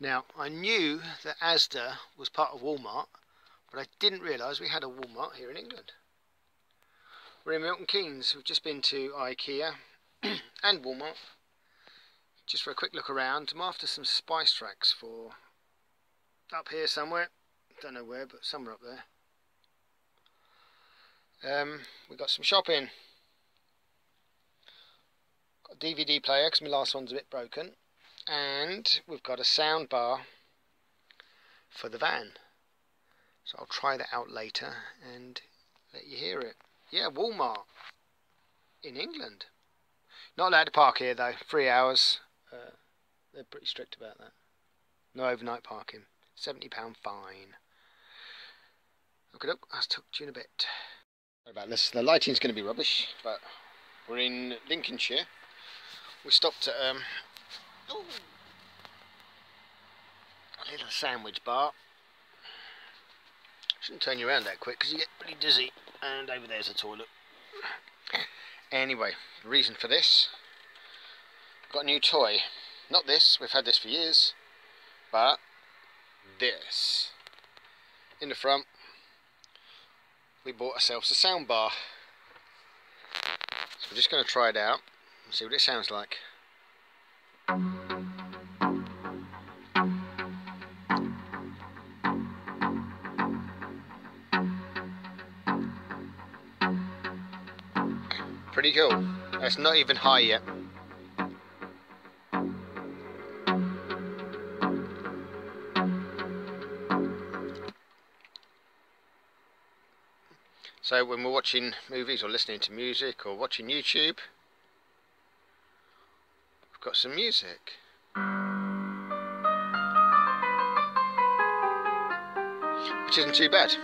Now, I knew that Asda was part of Walmart, but I didn't realise we had a Walmart here in England. We're in Milton Keynes. We've just been to IKEA and Walmart, just for a quick look around. I'm after some spice racks for up here somewhere. Don't know where, but somewhere up there. We've got some shopping. Got a DVD player because my last one's a bit broken. And we've got a sound bar for the van. So I'll try that out later and let you hear it. Yeah, Walmart in England. Not allowed to park here though, 3 hours. They're pretty strict about that. No overnight parking. £70 fine. Okay, look, I'll talk to you in a bit. Sorry about this, the lighting's going to be rubbish, but we're in Lincolnshire. We stopped at a little sandwich bar. Shouldn't turn you around that quick because you get pretty dizzy. And over there's a toilet. Anyway, the reason for this, I've got a new toy. Not this, we've had this for years, but this. In the front, we bought ourselves a sound bar. So we're just going to try it out and see what it sounds like. Pretty cool. It's not even high yet. So when we're watching movies or listening to music or watching YouTube, we've got some music. Which isn't too bad.